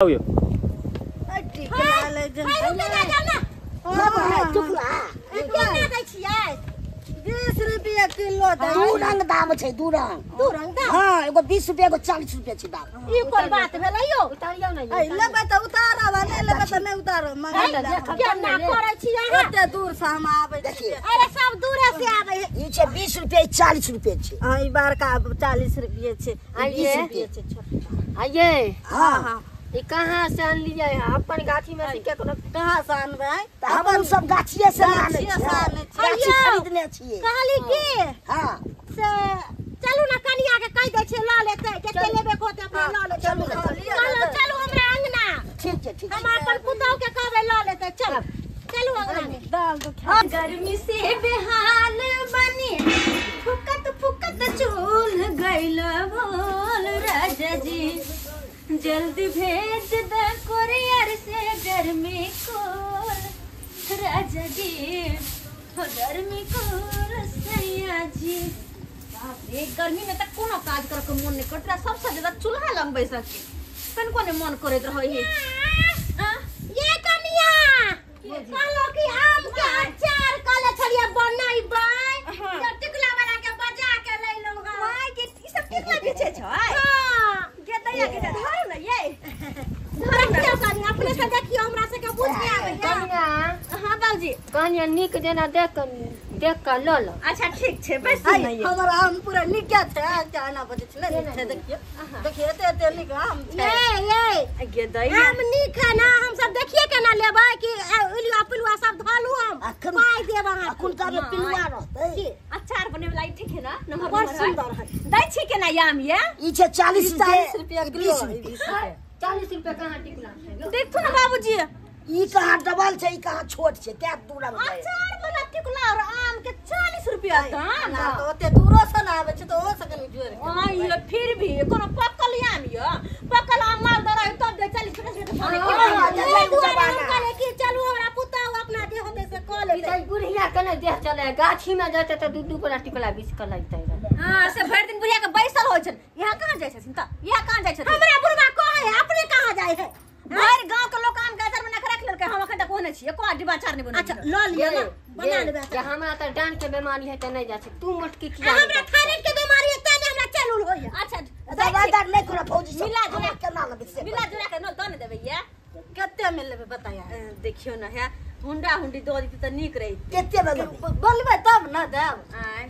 Yo. Kilo दाम छै दू रंग हां एगो 20 रुपया एगो 40 रुपया छै दाम ई कोन बात भेलै यो उतारियौ नै ए लेबे त उतारब नै लेबे त नै उतारब मंगा केना करै छी अहाँ एते दूर से हम आबै छी अरे सब दूरे से आबै ई छै 20 रुपया 40 रुपया छै हां ई बड़का 40 रुपया छै 20 रुपया छै छोटा आइए हां हां ये कहाँ से आन लिया है अपन गाछी में से केकरो कहाँ से आनबै त हम सब गाछिए से आनै छी गाछी खरीदने छियै कहली की हां से चलू ना कनिया के कह दै छै ल लेते जते लेबे होते अपना ल ले चलू चलू हमरा अंगना ठीक छै हम अपन पुतौ के कहबै ल लेते चल चलू अंगना में दाल तो खा गर्मी से बेहाल बनी फुकत फुकत चूल गइल भोल राजा जी जल्दी भेज दे कोरियर से गर्मी कोल राजा जी गर्मी कोल सैया जी एक गर्मी में तक कोनो काज कर के मन नहीं करत सबसे ज्यादा चूल्हा लग बैस के कन कोने मन करत रहै है ये कनिया कहलो कि आम के अचार काले छलिया बनैबै जब टिकला वाला के बजा के ले लो हां के ई सब टिकला बेचे छै हां के दैया के धर न ये धर के सानी अपने से देखियो हमरा से के बुझ के आबै कन्या हां बाबूजी कन्या निक जेना देख कर ल लो। अच्छा ठीक छे बस नहीं हमर आम पूरा निक छै जाना बजे छै नहीं देखियो देखिए एते निक आम छै ये गे दैया आम निक है ना हम सब देखिए केना लेबै कि उलिया पुलवा सब धलू हम पाई देब अहाँ अखन कर पिलुआ रहतै अचार बने वाला ठीक है ना नंबर बड़ सुंदर है दै छी केना आम ये ई छै 40 रुपया किलो 40 रुपया कहाँ टिकला है देखथु ना बाबूजी ई कहाँ डबल छै ई कहाँ छोट छै ते दूर में अचार वाला टिकला और आम के 40 रुपया दाम ना तो ओते दूरो से ना आवे छै तो हो सकन जोर हां ये फिर भी कोनो पकल आम ये पकल आम माल दर तब दे 40 रुपया करे कि चलू हमरा पुता अपना दे होते से क लेते ई बुढ़िया कने देह चले गाछी में जाते त दू कोला टिकला बीच कर लगतै हां से भर दिन बुढ़िया के बैसल होय छै यहां कहां जाय छथिन त यहां कहां जाय छथिन हमरा बुढ़वा कहे अपने कहां जाय है भर गांव के लोग आम गाजर बना के रख लेलके हम अखन तक ओने छी एको डिब्बा चार नहीं बना अच्छा ल लियो ना बना लेबे जे हमरा त डांड के बीमारी है त नहीं जा छै तू मटकी खिया हमरा थायराइड के बीमारी है त हमरा चलूल होय अच्छा दवाई नहीं करो फौजी से मिला जुला केना लगे से मिला जुला के न दन देबे ये कते में लेबे बताया देखियो ना है हुंडा हुंडी दो दी त नीक रही केते में लेबे बोलबे तब न देब आय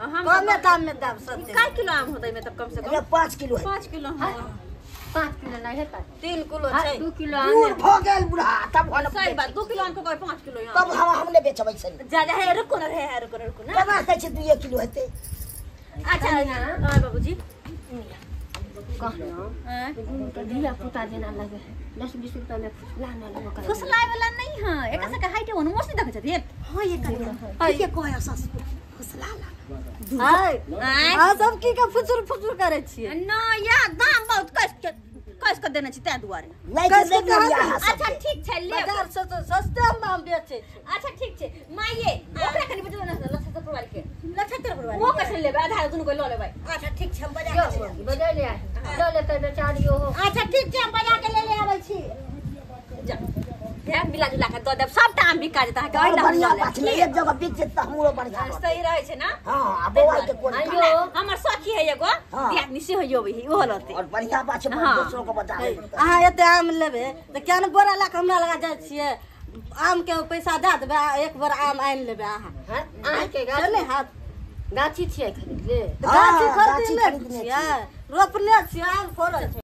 हम कम दाम में देब सब का किलो आम होतै में तब कम से कम 5 किलो है 5 किलो हां 5 किलो नहीं है 3 किलो छै 2 किलो दूर भ गेल बुढ़ा तब सही बात 2 किलो आम को 5 किलो यहां तब हम ने बेचबै छै जा जा है रुको ना है रुको ना केना कहै छै 2 किलो हेतै अच्छा हां बाबूजी कहलो तो दिया पुता देना लगे 10-20 रुपया में फुसला ना लगे फुसलाए वाला नहीं है एक से का हाइट ओन मोसी देख छथिन हां ये कर के कहय सस फुसला ला हाय हां सब की का फुसुर फुसुर करे छियै ना या दाम बहुत कस के देने छी तै दुआरे नहीं अच्छा ठीक छै ले बाजार से तो सस्ता दाम बेचे छै अच्छा ठीक छै माइये ओकरा कनी बजो ना लक्षत्र परिवार के लक्षत्र परिवार वो कैसे लेबे आधा दुनु को ल लेबे अच्छा ठीक छै हम बजा ले ले लेते बेचारियो हो अच्छा ठीक छै हम बजा के ले आबै छी जा है मिला जुला के दो देब सब टाइम बिका जेता है और बढ़िया बात ले एक जगह बिक जेता हमरो बढ़िया सही रहे छै ना हां बोल के कोन आयो हमर सखी है एगो दियादनी से होयो भी ओहो रहते और बढ़िया बात छै दूसरों को बता दे अहाँ एते आम लेबे त क्या न बोरा ला के हमरा लगा जाय छियै आम के पैसा दे देबे एक बार आम आइन लेबे अहाँ आइ के गाछ हाथ गाछी छियै खरीद ले गाछी खरीदने छियै रोपने छियै आम फड़ल छै।